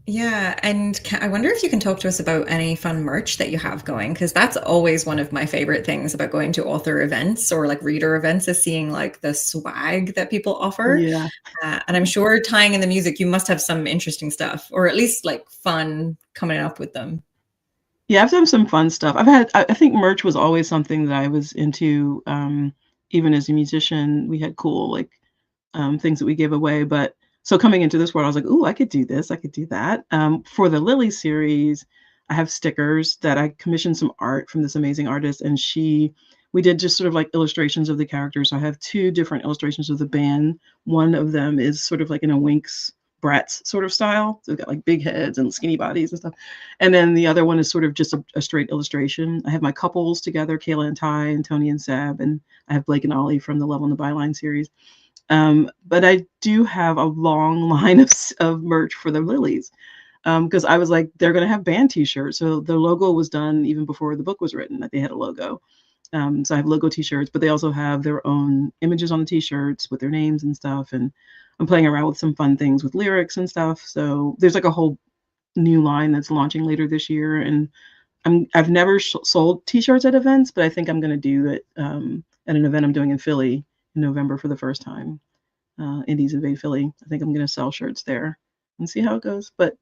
Yeah, and I wonder if you can talk to us about any fun merch that you have going, because that's always one of my favorite things about going to author events or like reader events is seeing like the swag that people offer. Yeah. And I'm sure tying in the music, you must have some interesting stuff, or at least like fun coming up with them. Yeah, I've done some fun stuff. I think merch was always something that I was into, even as a musician. We had cool, like, things that we gave away, but so coming into this world, I was like, "Ooh, I could do this, I could do that." For the Lily series, I have stickers that I commissioned some art from this amazing artist, and we did just sort of like illustrations of the characters. So I have 2 different illustrations of the band. One of them is sort of like in a Winx Bratz sort of style. So they've got like big heads and skinny bodies and stuff. And then the other one is sort of just a straight illustration. I have my couples together, Kayla and Ty, and Tony and Seb, and I have Blake and Ollie from the Love on the Byline series. But I do have a long line of merch for the Lilies, because I was like, they're going to have band T-shirts. So the logo was done even before the book was written, that they had a logo. So I have logo T-shirts, but they also have their own images on the T-shirts with their names and stuff. And I'm playing around with some fun things with lyrics and stuff. So there's like a whole new line that's launching later this year. And I've never sold T-shirts at events, but I think I'm going to do it at an event I'm doing in Philly in November for the first time. Indies Invade Philly. I think I'm going to sell shirts there and see how it goes. But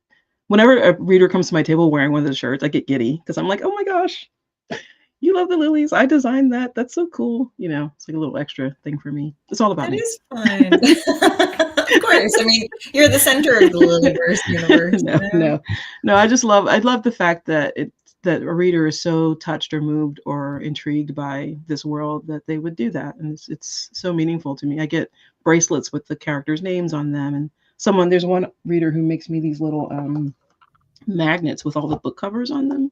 whenever a reader comes to my table wearing one of the shirts, I get giddy because I'm like, oh my gosh, you love the Lilies. I designed that. That's so cool. It's like a little extra thing for me. It's all about That me. is fun. Of course. I mean, you're the center of the Lilyverse universe. No. I love the fact that that a reader is so touched or moved or intrigued by this world that they would do that. And it's so meaningful to me. I get bracelets with the characters' names on them. And there's one reader who makes me these little magnets with all the book covers on them.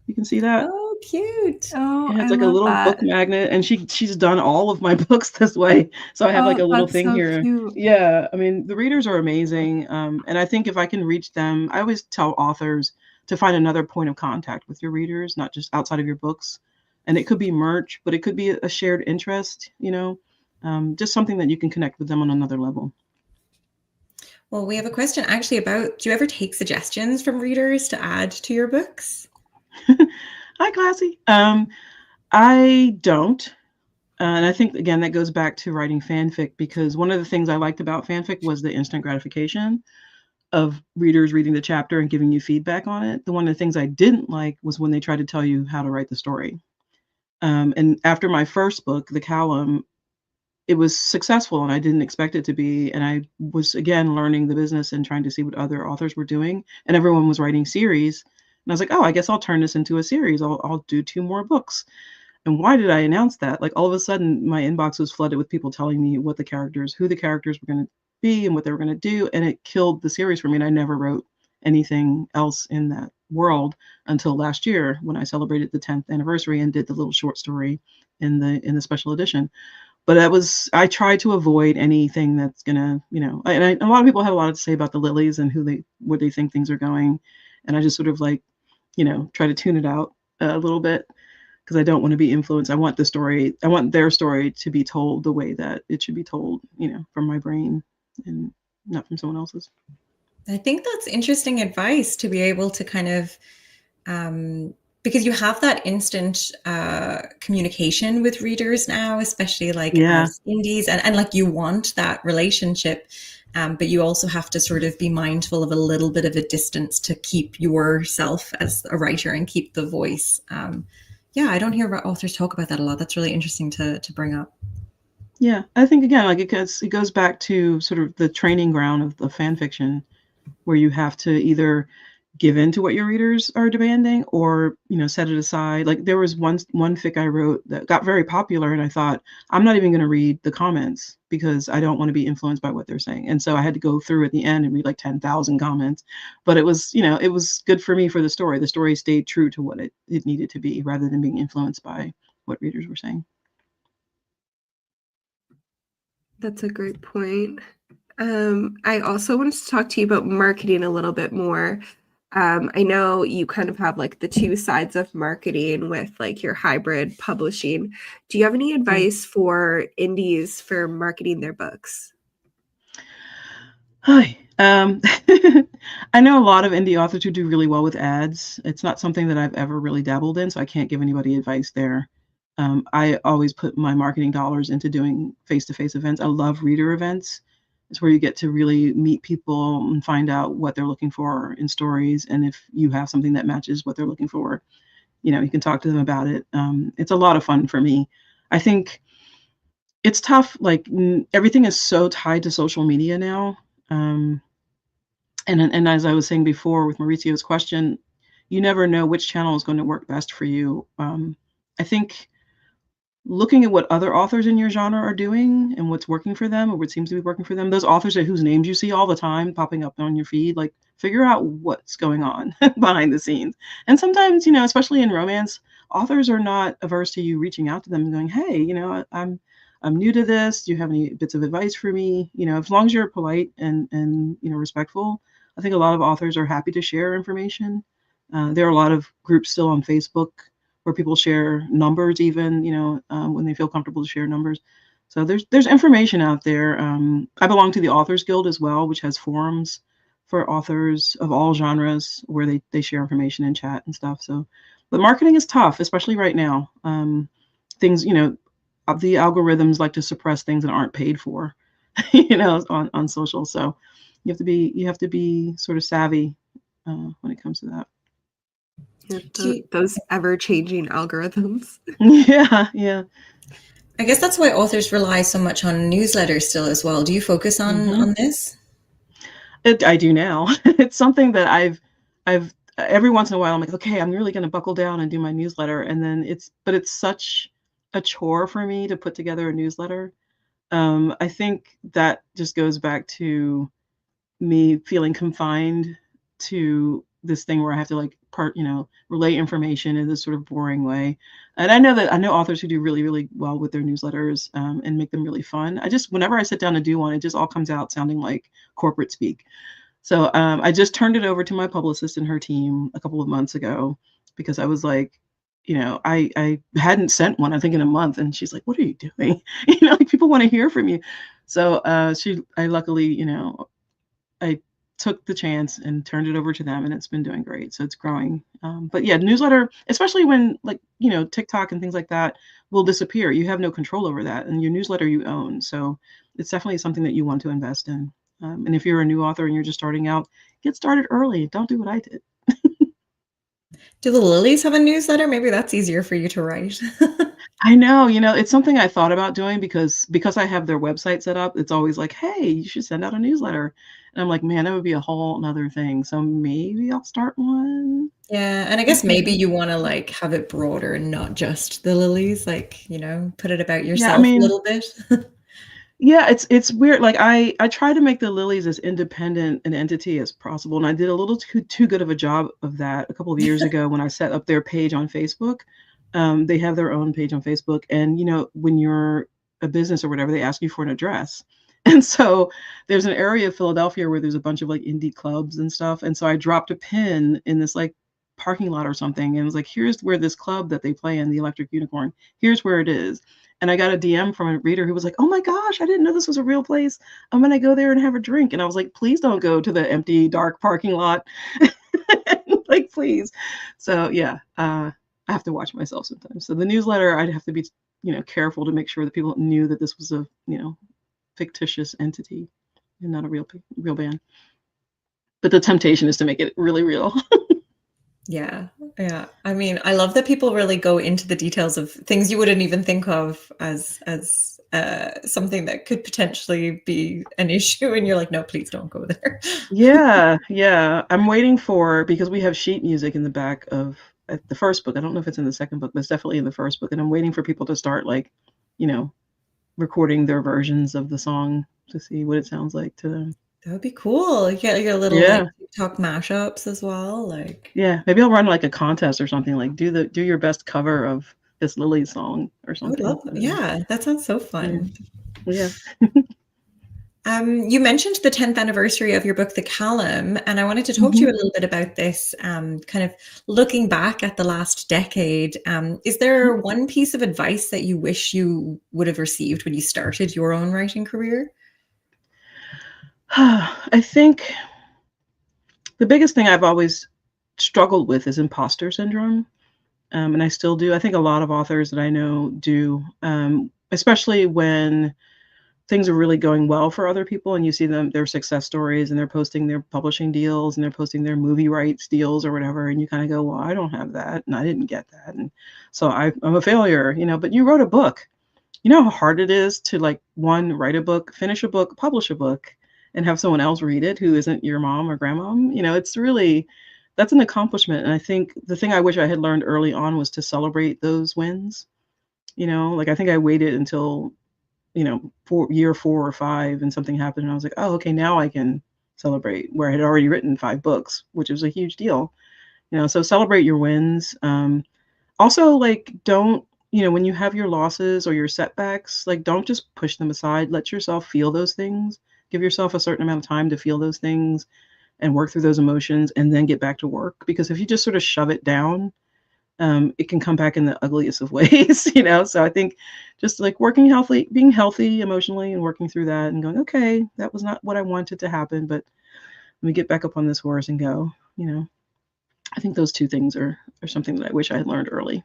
You can see that. cute. Oh, Yeah, I it's like a love little that. book magnet, and she's done all of my books this way. So I have like Oh, a little that's thing so here. cute. Yeah, I mean, the readers are amazing. And I think if I can reach them, I always tell authors to find another point of contact with your readers, not just outside of your books. And it could be merch, but it could be a shared interest, just something that you can connect with them on another level. Well, we have a question actually about, do you ever take suggestions from readers to add to your books? Hi, Classy. I don't. And I think, again, that goes back to writing fanfic, because one of the things I liked about fanfic was the instant gratification of readers reading the chapter and giving you feedback on it. One of the things I didn't like was when they tried to tell you how to write the story. And after my first book, The Callum, it was successful and I didn't expect it to be. And I was, again, learning the business and trying to see what other authors were doing. And everyone was writing series. And I was like, oh, I guess I'll turn this into a series. I'll do 2 more books. And why did I announce that? Like, all of a sudden, my inbox was flooded with people telling me who the characters were going to be and what they were going to do. And it killed the series for me. And I never wrote anything else in that world until last year, when I celebrated the 10th anniversary and did the little short story in the special edition. But I tried to avoid anything that's gonna, and a lot of people have a lot to say about the lilies and where they think things are going. And I just sort of like, try to tune it out a little bit, because I don't want to be influenced. I want their story to be told the way that it should be told, from my brain and not from someone else's. I think that's interesting advice, to be able to kind of, because you have that instant communication with readers now, especially like as indies, and like you want that relationship, but you also have to sort of be mindful of a little bit of a distance to keep yourself as a writer and keep the voice. Yeah, I don't hear authors talk about that a lot. That's really interesting to bring up. Yeah, I think, again, like it goes back to sort of the training ground of the fan fiction, where you have to either give in to what your readers are demanding, or set it aside. Like, there was one fic I wrote that got very popular, and I thought, I'm not even going to read the comments because I don't want to be influenced by what they're saying. And so I had to go through at the end and read like 10,000 comments. But it was good for me for the story. The story stayed true to what it needed to be, rather than being influenced by what readers were saying. That's a great point. I also wanted to talk to you about marketing a little bit more. I know you kind of have like the 2 sides of marketing with like your hybrid publishing. Do you have any advice for indies for marketing their books? Hi. I know a lot of indie authors who do really well with ads. It's not something that I've ever really dabbled in, so I can't give anybody advice there. I always put my marketing dollars into doing face-to-face events. I love reader events. It's where you get to really meet people and find out what they're looking for in stories. And if you have something that matches what they're looking for, you can talk to them about it. It's a lot of fun for me. I think it's tough. Like, everything is so tied to social media now. And as I was saying before with Mauricio's question, you never know which channel is going to work best for you. I think looking at what other authors in your genre are doing and what's working for them, or what seems to be working for them, those authors whose names you see all the time popping up on your feed, like, figure out what's going on behind the scenes. And sometimes, especially in romance, authors are not averse to you reaching out to them and going, hey, I'm new to this. Do you have any bits of advice for me? As long as you're polite and respectful, I think a lot of authors are happy to share information. There are a lot of groups still on Facebook where people share numbers, even when they feel comfortable to share numbers. So there's information out there. I belong to the Authors Guild as well, which has forums for authors of all genres where they share information and chat and stuff. So, but marketing is tough, especially right now. Things, the algorithms like to suppress things that aren't paid for, on social. So you have to be sort of savvy when it comes to that. Those ever-changing algorithms. Yeah. I guess that's why authors rely so much on newsletters still as well. Do you focus on this? I do now. It's something that I've every once in a while I'm like, okay, I'm really going to buckle down and do my newsletter. And then it's such a chore for me to put together a newsletter. I think that just goes back to me feeling confined to this thing where I have to like relay information in this sort of boring way. And I know authors who do really, really well with their newsletters, and make them really fun. Whenever I sit down to do one, it just all comes out sounding like corporate speak. So I just turned it over to my publicist and her team a couple of months ago because I was like, I hadn't sent one, I think, in a month. And she's like, what are you doing? Like, people want to hear from you. So I luckily, I took the chance and turned it over to them, and it's been doing great. So it's growing. But yeah, newsletter, especially when TikTok and things like that will disappear. You have no control over that, and your newsletter you own. So it's definitely something that you want to invest in. And if you're a new author and you're just starting out, get started early. Don't do what I did. Do the Lilies have a newsletter? Maybe that's easier for you to write. I know, it's something I thought about doing because I have their website set up. It's always like, hey, you should send out a newsletter. And I'm like, man, that would be a whole nother thing. So maybe I'll start one. Yeah. And I guess maybe you want to have it broader and not just the Lilies, put it about yourself a little bit. Yeah, it's weird. Like I try to make the Lilies as independent an entity as possible. And I did a little too good of a job of that a couple of years ago when I set up their page on Facebook. They have their own page on Facebook. And, when you're a business or whatever, they ask you for an address. And so there's an area of Philadelphia where there's a bunch of indie clubs and stuff. And so I dropped a pin in this parking lot or something. And it was like, here's where this club that they play in, the Electric Unicorn, here's where it is. And I got a DM from a reader who was like, oh my gosh, I didn't know this was a real place. I'm going to go there and have a drink. And I was like, please don't go to the empty, dark parking lot. Please. So yeah, I have to watch myself sometimes. So the newsletter, I'd have to be, careful to make sure that people knew that this was a, fictitious entity and not a real band. But the temptation is to make it really real. Yeah. Yeah. I mean, I love that people really go into the details of things you wouldn't even think of as something that could potentially be an issue. And you're like, no, please don't go there. Yeah. I'm waiting because we have sheet music in the back of the first book. I don't know if it's in the second book, but it's definitely in the first book. And I'm waiting for people to start recording their versions of the song to see what it sounds like to them. That would be cool. You get your little TikTok mashups as well. Yeah, maybe I'll run a contest or something. Do your best cover of this Lily song or something. I would love that. Yeah, that sounds so fun. Yeah. You mentioned the 10th anniversary of your book, The Callum, and I wanted to talk to you a little bit about this, kind of looking back at the last decade. Is there one piece of advice that you wish you would have received when you started your own writing career? I think the biggest thing I've always struggled with is imposter syndrome. And I still do. I think a lot of authors that I know do, especially when things are really going well for other people and you see their success stories and they're posting their publishing deals and they're posting their movie rights deals or whatever. And you kind of go, well, I don't have that and I didn't get that. And so I'm a failure, but you wrote a book. You know how hard it is to write a book, finish a book, publish a book, and have someone else read it who isn't your mom or grandmom. It's really, that's an accomplishment. And I think the thing I wish I had learned early on was to celebrate those wins. I think I waited until, year 4 or 5 and something happened. And I was like, oh, okay, now I can celebrate, where I had already written 5 books, which was a huge deal. So celebrate your wins. Also, don't, when you have your losses or your setbacks, don't just push them aside. Let yourself feel those things. Give yourself a certain amount of time to feel those things and work through those emotions and then get back to work. Because if you just sort of shove it down, it can come back in the ugliest of ways, So I think just working healthy, being healthy emotionally and working through that and going, okay, that was not what I wanted to happen, but let me get back up on this horse and go, I think those 2 things are something that I wish I had learned early.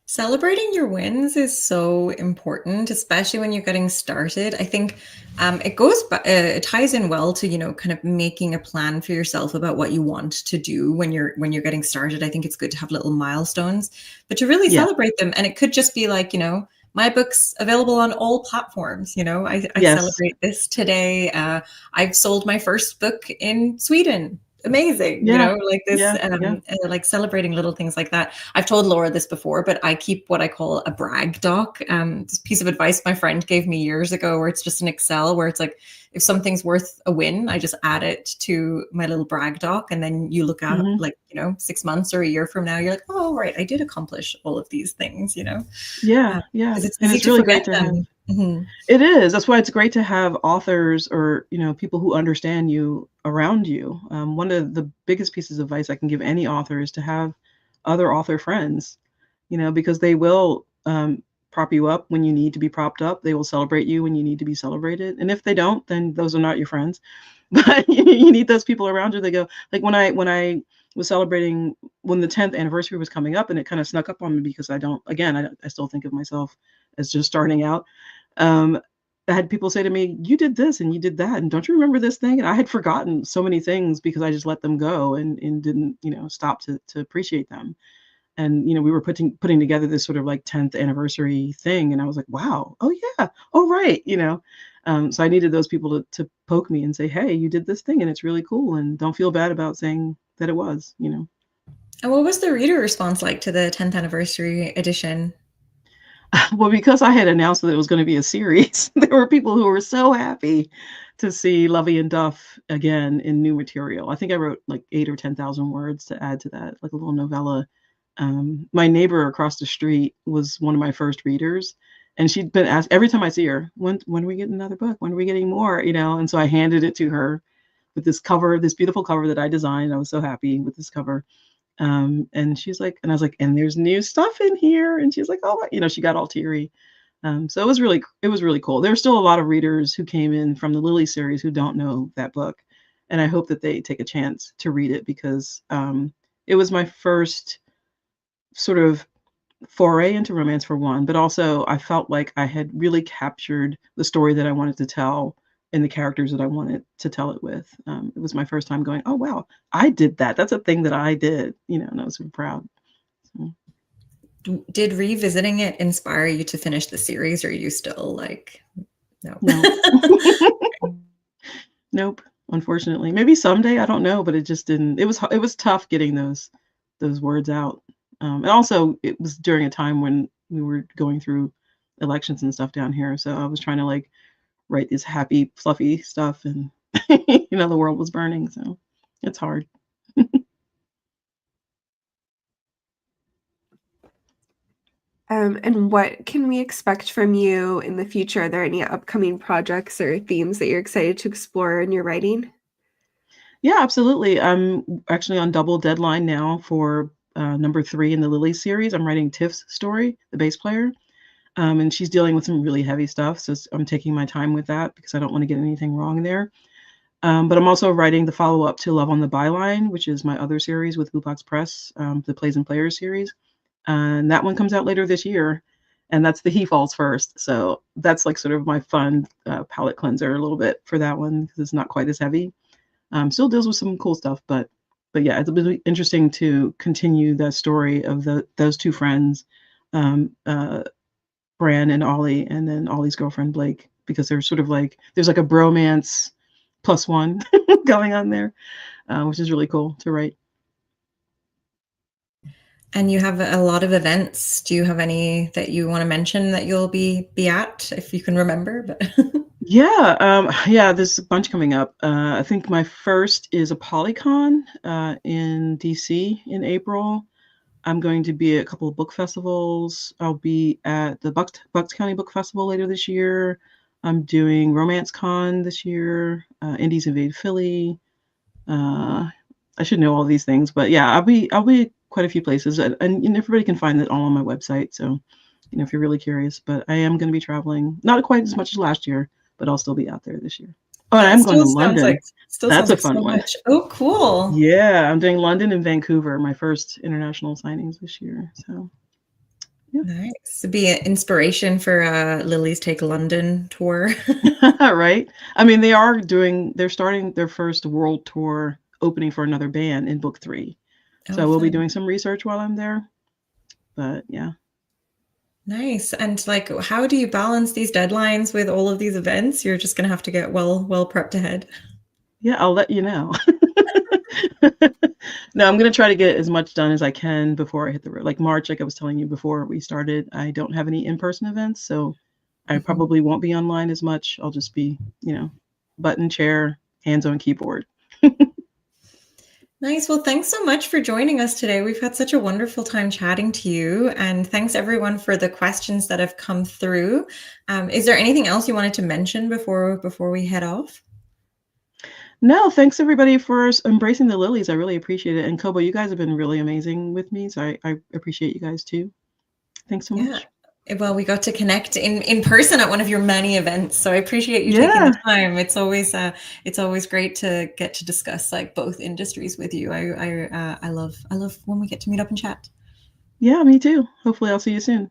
Celebrating your wins is so important, especially when you're getting started. I think it ties in well to, kind of making a plan for yourself about what you want to do when you're getting started. I think it's good to have little milestones, but to really celebrate them. And it could just be my book's available on all platforms. I celebrate this today. I've sold my first book in Sweden. amazing, you Yeah, know, like this, yeah, yeah. like celebrating little things like that. I've told Laura this before, but I keep what I call a brag doc. This piece of advice my friend gave me years ago, where it's just an Excel where it's like, if something's worth a win, I just add it to my little brag doc. And then you look at Hmm. like, 6 months or a year from now, you're like, oh, right, I did accomplish all of these things, Yeah, yeah. because it's And easy it's to really forget great to have. them. Mhm. It is. That's why it's great to have authors or, people who understand you around you. One of the biggest pieces of advice I can give any author is to have other author friends, because they will prop you up when you need to be propped up. They will celebrate you when you need to be celebrated. And if they don't, then those are not your friends. But you need those people around you. They go, like when I was celebrating when the 10th anniversary was coming up, and it kind of snuck up on me because I still think of myself as just starting out. um, I had people say to me, "You did this and you did that, and don't you remember this thing?" And I had forgotten so many things because I just let them go and didn't, stop to appreciate them. And we were putting together this sort of like 10th anniversary thing, and I was like, "Wow, oh yeah, oh right." So I needed those people to poke me and say, "Hey, you did this thing, and it's really cool, and don't feel bad about saying that it was." And what was the reader response like to the 10th anniversary edition? Well, because I had announced that it was going to be a series, there were people who were so happy to see Lovey and Duff again in new material. I think I wrote like 8 or 10,000 words to add to that, like a little novella. My neighbor across the street was one of my first readers, and she'd been asked every time I see her, when are we getting another book? When are we getting more? And so I handed it to her with this cover, this beautiful cover that I designed. I was so happy with this cover. And she's like, and I was like, and there's new stuff in here. And she's like, oh, she got all teary. So it was really cool. There's still a lot of readers who came in from the Lily series who don't know that book. And I hope that they take a chance to read it because it was my first sort of foray into romance for one, but also I felt like I had really captured the story that I wanted to tell and the characters that I wanted to tell it with. It was my first time going, oh wow, I did that. That's a thing that I did, and I was super proud. So. Did revisiting it inspire you to finish the series, or are you still like, no? Nope. Unfortunately, maybe someday, I don't know, but it just didn't. It was tough getting those words out. And also, it was during a time when we were going through elections and stuff down here, so I was trying to like write this happy, fluffy stuff, and the world was burning, so it's hard. And what can we expect from you in the future? Are there any upcoming projects or themes that you're excited to explore in your writing? Yeah, absolutely. I'm actually on double deadline now for number 3 in the Lily series. I'm writing Tiff's story, the bass player, and she's dealing with some really heavy stuff, so I'm taking my time with that because I don't want to get anything wrong there. But I'm also writing the follow-up to Love on the Byline, which is my other series with Blue Box Press, the Plays and Players series. And that one comes out later this year, and that's the He Falls First. So that's like sort of my fun palette cleanser a little bit for that one because it's not quite as heavy. Still deals with some cool stuff, but yeah, it'll be interesting to continue the story of those two friends, Bran and Ollie, and then Ollie's girlfriend Blake, because they're sort of like there's like a bromance plus one going on there, which is really cool to write. And you have a lot of events. Do you have any that you want to mention that you'll be at, if you can remember? But Yeah, there's a bunch coming up. I think my first is a Polycon in DC in April. I'm going to be at a couple of book festivals. I'll be at the Bucks County Book Festival later this year. I'm doing Romance Con this year, Indies Invade Philly. I should know all these things, but yeah, I'll be quite a few places, and everybody can find it all on my website. So, if you're really curious, but I am going to be traveling, not quite as much as last year, but I'll still be out there this year. Oh, and that I'm going to still sounds London. like That's a fun so one. much. Oh, cool. Yeah, I'm doing London and Vancouver, my first international signings this year. So, yeah. Nice. To be an inspiration for Lily's Take London tour. Right? I mean, they're starting their first world tour opening for another band in book 3. Oh, So we'll be fun. doing some research while I'm there. But yeah. Nice. And like, how do you balance these deadlines with all of these events? You're just going to have to get well prepped ahead. Yeah, I'll let you know. No, I'm gonna try to get as much done as I can before I hit the road. Like March, like I was telling you before we started, I don't have any in-person events, so I probably won't be online as much. I'll just be, button chair, hands on keyboard. Nice. Well, thanks so much for joining us today. We've had such a wonderful time chatting to you, and thanks everyone for the questions that have come through. Is there anything else you wanted to mention before we head off? No, thanks everybody for embracing the lilies. I really appreciate it. And Kobo, you guys have been really amazing with me, so I appreciate you guys too. Thanks so much. Well, we got to connect in person at one of your many events, so I appreciate you taking the time. It's always great to get to discuss like both industries with you. I love when we get to meet up and chat. Yeah, me too. Hopefully, I'll see you soon.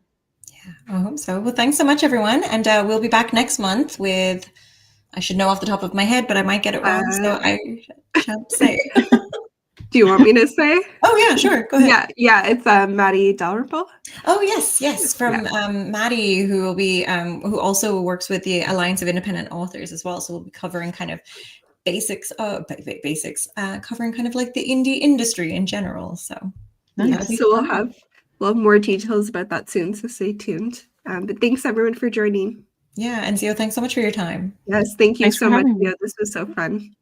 Yeah, I hope so. Well, thanks so much, everyone, and we'll be back next month with. I should know off the top of my head, but I might get it wrong, so I shan't say. Do you want me to say? Oh yeah, sure. Go ahead. Yeah. It's Maddie Dalrymple. Oh yes, from Maddie, who will be who also works with the Alliance of Independent Authors as well. So we'll be covering kind of basics, covering kind of like the indie industry in general. So nice. So we'll have more details about that soon. So stay tuned. But thanks everyone for joining. Yeah, and Xio, thanks so much for your time. Yes, thank you so much. Yeah, this was so fun.